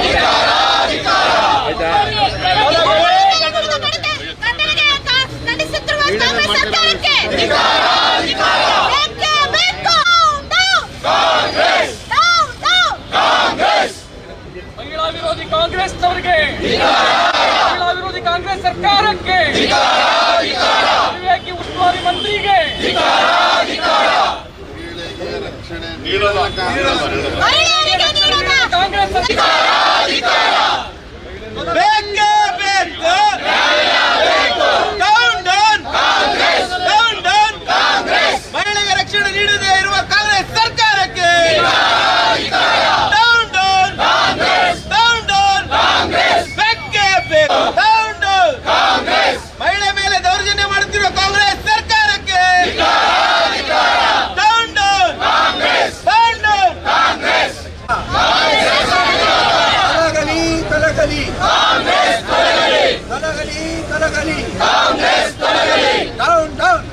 ಆಯ್ತಾ? ಮಹಿಳಾ ವಿರೋಧಿ ಕಾಂಗ್ರೆಸ್ನವರಿಗೆ, ಮಹಿಳಾ ವಿರೋಧಿ ಕಾಂಗ್ರೆಸ್ ಸರ್ಕಾರಕ್ಕೆ, ವಿವೇಕಿ ಉಸ್ತುವಾರಿ ಮಂತ್ರಿಗೆ ಕಾಂಗ್ರೆಸ್ ಮಹಿಳೆಗೆ ರಕ್ಷಣೆ ನೀಡದೇ ಇರುವ ಕಾಂಗ್ರೆಸ್ ಸರ್ಕಾರಕ್ಕೆ ಮಹಿಳೆ ಮೇಲೆ ದೌರ್ಜನ್ಯ ಮಾಡುತ್ತಿರುವ ಕಾಂಗ್ರೆಸ್ ಸರ್ಕಾರಕ್ಕೆ ತಲಗಲಿ ಡೌನ್ ಡೌನ್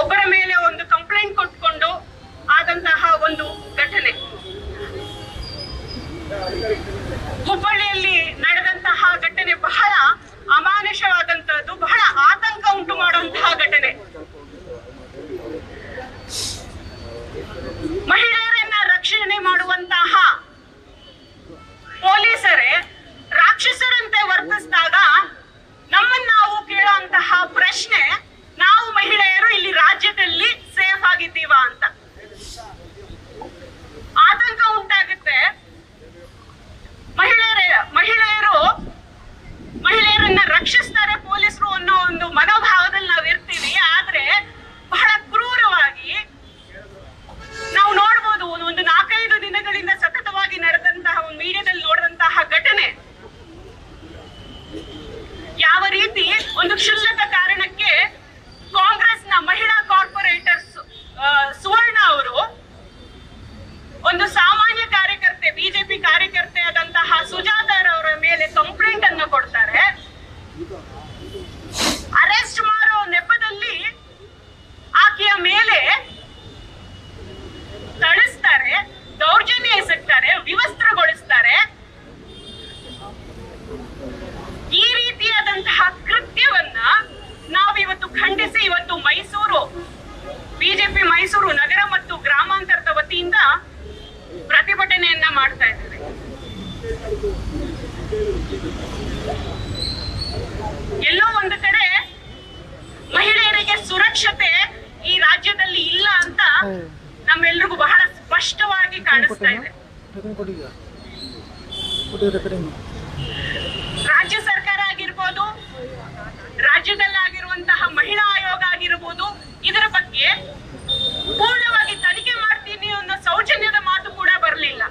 ಒಬ್ಬರ ಮೇಲೆ ಒಂದು ಕಂಪ್ಲೇಂಟ್ ಕೊಟ್ಕೊಂಡು ಆದಂತಹ ಒಂದು ಘಟನೆ ಹುಬ್ಬಳ್ಳಿಯಲ್ಲಿ ನಡೆದಂತಹ ಘಟನೆ ಬಹಳ ಅಮಾನುಷವಾದಂತಹದ್ದು, ಬಹಳ ಆತಂಕ ಉಂಟು ಮಾಡುವಂತಹ ಘಟನೆ. ಮಹಿಳೆಯರನ್ನ ರಕ್ಷಣೆ ಮಾಡುವಂತಹ ಪೊಲೀಸರೇ ರಾಕ್ಷಸರಂತೆ ವರ್ತಿಸಿದಾಗ ನಮ್ಮನ್ನ ನಾವು ಕೇಳುವಂತಹ ಪ್ರಶ್ನೆ, ನಾವು ಮಹಿಳೆಯರು ಇಲ್ಲಿ ರಾಜ್ಯದಲ್ಲಿ ಸೇಫ್ ಆಗಿದ್ದೀವಾ ಅಂತ ಆತಂಕ ಉಂಟಾಗುತ್ತೆ. ಮಹಿಳೆಯರನ್ನ ರಕ್ಷಿಸ್ತಾರೆ ಪೊಲೀಸರು ಅನ್ನೋ ಒಂದು ಮನೋಭಾವದಲ್ಲಿ ನಾವು ಇರ್ತೀವಿ. ಆದ್ರೆ ಬಹಳ ಕ್ರೂರವಾಗಿ ನಾವು ನೋಡ್ಬೋದು, ಒಂದು 4-5 ದಿನಗಳಿಂದ ಸತತವಾಗಿ ನಡೆದಂತಹ ಒಂದು ಮೀಡಿಯಾದಲ್ಲಿ ನೋಡಿದಂತಹ ಘಟನೆ, ಯಾವ ರೀತಿ ಒಂದು ಕ್ಷುಲ್ಲಕ ಕಾರಣಕ್ಕೆ ಕಾಂಗ್ರೆಸ್ನ ಮಹಿಳಾ ಕಾರ್ಪೊರೇಟರ್ಸ್ ಸುವರ್ಣ ಅವರು ಒಂದು ಸಾಮಾನ್ಯ ಕಾರ್ಯಕರ್ತೆ, ಬಿಜೆಪಿ ಕಾರ್ಯಕರ್ತೆ ಆದಂತಹ ಸುಜಾತಾರವರ ಮೇಲೆ ಕಂಪ್ಲೇಂಟ್ ಅನ್ನು ಕೊಡ್ತಾರೆ. ಅರೆಸ್ಟ್ ಮಾಡೋ ನೆಪದಲ್ಲಿ ಆಕೆಯ ಮೇಲೆ ಥಳಿಸ್ತಾರೆ, ದೌರ್ಜನ್ಯ ಎಸಗ್ತಾರೆ, ವಿವಸ್ತ್ರಗೊಳಿಸ್ತಾರೆ. ಈ ರೀತಿಯಾದಂತಹ ಕೃತ್ಯವನ್ನ ನಾವಿವತ್ತು ಖಂಡಿಸಿ ಇವತ್ತು ಬಿಜೆಪಿ ಮೈಸೂರು ನಗರ ಮತ್ತು ಗ್ರಾಮಾಂತರದ ವತಿಯಿಂದ ಪ್ರತಿಭಟನೆಯನ್ನ ಮಾಡ್ತಾ ಇದ್ದೇವೆ. ಎಲ್ಲೋ ಒಂದು ಕಡೆ ಮಹಿಳೆಯರಿಗೆ ಸುರಕ್ಷತೆ ಈ ರಾಜ್ಯದಲ್ಲಿ ಇಲ್ಲ ಅಂತ ನಮ್ಮೆಲ್ರಿಗೂ ಬಹಳ ಸ್ಪಷ್ಟವಾಗಿ ಕಾಣಿಸ್ತಾ ಇದೆ. ರಾಜ್ಯ ಸರ್ಕಾರ ಆಗಿರ್ಬೋದು, ರಾಜ್ಯದಲ್ಲಾಗಿರುವಂತಹ ಮಹಿಳಾ ಆಯೋಗ ಆಗಿರ್ಬೋದು, ಇದರ ಬಗ್ಗೆ ಪೂರ್ಣವಾಗಿ ತನಿಖೆ ಮಾಡ್ತೀನಿ ಅನ್ನೋ ಸೌಜನ್ಯದ ಮಾತು ಕೂಡ ಬರಲಿಲ್ಲ.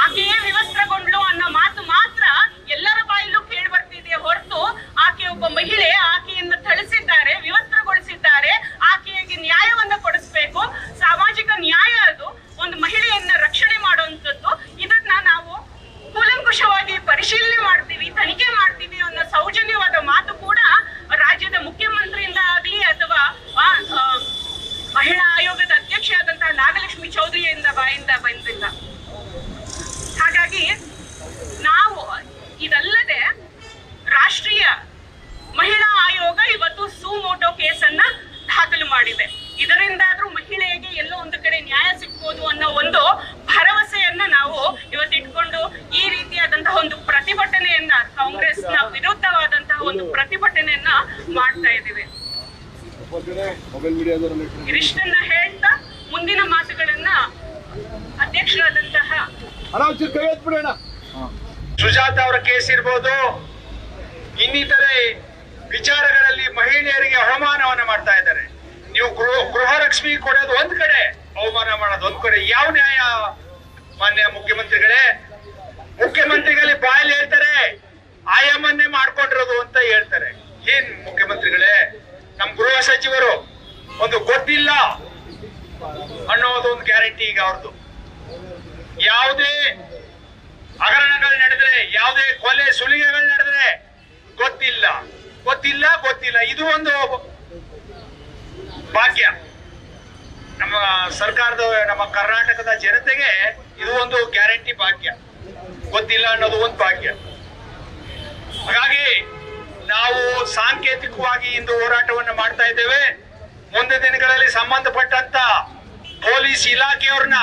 ಆಕೆಯೇ ವಿವಸ್ತ್ರಗೊಂಡ್ಲು ಅನ್ನೋ ಮಾತು ಮಾತ್ರ ಎಲ್ಲರ ಬಾಯಲ್ಲೂ ಕೇಳಿ ಬರ್ತಿದೆ ಹೊರತು ಆಕೆ ಒಬ್ಬ ಮಹಿಳೆ, ಆಕೆಯನ್ನು ಥಳಿಸಿದ್ದಾರೆ, ವಿವಸ್ತ್ರಗೊಳಿಸಿದ್ದಾರೆ, ಆಕೆಗೆ ನ್ಯಾಯವನ್ನ ಕೊಡಿಸ್ಬೇಕು, ಸಾಮಾಜಿಕ ನ್ಯಾಯ ಅದು, ಒಂದು ಮಹಿಳೆಯನ್ನ ರಕ್ಷಣೆ ಮಾಡುವಂಥದ್ದು, ಇದನ್ನ ನಾವು ಕೂಲಂಕುಷವಾಗಿ ಪರಿಶೀಲನೆ ಮಾಡ್ತೀವಿ, ತನಿಖೆ ಮಾಡ್ತೀವಿ ಅನ್ನೋ ಸೌಜನ್ಯವಾದ ಮಾತು ಕೂಡ ರಾಜ್ಯದ ಮುಖ್ಯಮಂತ್ರಿಯಿಂದ ಆಗ್ಲಿ ಅಥವಾ ಮಹಿಳಾ ಆಯೋಗದ ಅಧ್ಯಕ್ಷೆ ಆದಂತಹ ನಾಗಲಕ್ಷ್ಮಿ ಚೌಧರಿಯಿಂದ ಬಾಯಿಂದ ಬಂದಿಲ್ಲ. ಹಾಗಾಗಿ ನಾವು ಇದಲ್ಲದೆ ರಾಷ್ಟ್ರೀಯ ಮಹಿಳಾ ಆಯೋಗ ಇವತ್ತು ಸುಮೋಟೋ ಕೇಸನ್ನ ದಾಖಲು ಮಾಡಿದೆ. ಇದರಿಂದಾದ್ರೂ ಮಹಿಳೆಗೆ ಎಲ್ಲೋ ಒಂದು ಕಡೆ ನ್ಯಾಯ ಸಿಗ್ಬೋದು ಅನ್ನೋ ಒಂದು ಭರವಸೆಯನ್ನ ನಾವು ಇವತ್ತಿಟ್ಕೊಂಡು ಈ ರೀತಿಯಾದಂತಹ ಒಂದು ಪ್ರತಿಭಟನೆಯನ್ನ, ಕಾಂಗ್ರೆಸ್ನ ವಿರುದ್ಧವಾದಂತಹ ಒಂದು ಪ್ರತಿಭಟನೆಯನ್ನ ಮಾಡ್ತಾ ಇದ್ದೀವಿ. ಇದಿಷ್ಟನ್ನ ಹೇಳ್ತಾ ಮುಂದಿನ ಮಾತುಗಳನ್ನ ಅಧ್ಯಕ್ಷರಾದಂತಹ ಸುಜಾತ ಅವರ ಕೇಸ್ ಇರ್ಬೋದು, ಇನ್ನಿತರೆ ವಿಚಾರಗಳಲ್ಲಿ ಮಹಿಳೆಯರಿಗೆ ಅವಮಾನವನ್ನ ಮಾಡ್ತಾ ಇದ್ದಾರೆ. ನೀವು ಗೃಹಲಕ್ಷ್ಮಿ ಕೊಡೋದು ಒಂದ್ ಕಡೆ, ಅವಮಾನ ಮಾಡೋದು ಒಂದ್ ಕಡೆ. ಯಾವ ನ್ಯಾಯ ಮಾನ್ಯ ಮುಖ್ಯಮಂತ್ರಿಗಳೇ? ಮುಖ್ಯಮಂತ್ರಿಗಳಲ್ಲಿ ಬಾಯಲ್ಲಿ ಹೇಳ್ತಾರೆ ಆಯಮ್ಮನ್ನೇ ಮಾಡ್ಕೊಂಡಿರೋದು ಅಂತ ಹೇಳ್ತಾರೆ. ಏನ್ ಮುಖ್ಯಮಂತ್ರಿಗಳೇ, ನಮ್ ಗೃಹ ಸಚಿವರು ಒಂದು ಗೊತ್ತಿಲ್ಲ ಅನ್ನೋದು ಒಂದು ಗ್ಯಾರಂಟಿ. ಈಗ ಅವ್ರದ್ದು ಯಾವುದೇ ಹಗರಣಗಳು ನಡೆದ್ರೆ, ಯಾವುದೇ ಕೊಲೆ ಸುಲಿಗೆಗಳು ನಡೆದ್ರೆ ಗೊತ್ತಿಲ್ಲ ಗೊತ್ತಿಲ್ಲ ಗೊತ್ತಿಲ್ಲ. ಇದು ಒಂದು ಭಾಗ್ಯ ನಮ್ಮ ಸರ್ಕಾರದ, ನಮ್ಮ ಕರ್ನಾಟಕದ ಜನತೆಗೆ ಇದು ಒಂದು ಗ್ಯಾರಂಟಿ ಭಾಗ್ಯ. ಗೊತ್ತಿಲ್ಲ ಅನ್ನೋದು ಒಂದು ಭಾಗ್ಯ. ಹಾಗಾಗಿ ನಾವು ಸಾಂಕೇತಿಕವಾಗಿ ಇಂದು ಹೋರಾಟವನ್ನು ಮಾಡ್ತಾ ಇದ್ದೇವೆ. ಮುಂದಿನ ದಿನಗಳಲ್ಲಿ ಸಂಬಂಧಪಟ್ಟಂತ ಪೊಲೀಸ್ ಇಲಾಖೆಯವ್ರನ್ನ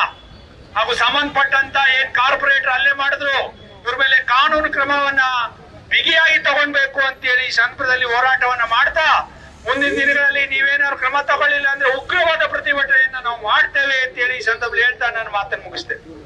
ಹಾಗೂ ಸಂಬಂಧಪಟ್ಟಂತ ಏನ್ ಕಾರ್ಪೊರೇಟರ್ ಅಲ್ಲೇ ಮಾಡಿದ್ರು ಇವ್ರ ಮೇಲೆ ಕಾನೂನು ಕ್ರಮವನ್ನ ಬಿಗಿಯಾಗಿ ತಗೊಳ್ಬೇಕು ಅಂತೇಳಿ ಈ ಸಂದರ್ಭದಲ್ಲಿ ಹೋರಾಟವನ್ನ ಮಾಡ್ತಾ, ಮುಂದಿನ ದಿನಗಳಲ್ಲಿ ನೀವೇನಾದ್ರು ಕ್ರಮ ತಗೊಳ್ಳಿಲ್ಲ ಅಂದ್ರೆ ಉಗ್ರವಾದ ಪ್ರತಿಭಟನೆಯನ್ನ ನಾವು ಮಾಡ್ತೇವೆ ಅಂತೇಳಿ ಈ ಸಂದರ್ಭದಲ್ಲಿ ಹೇಳ್ತಾ ನನ್ನ ಮಾತನ್ನು ಮುಗಿಸ್ತೇನೆ.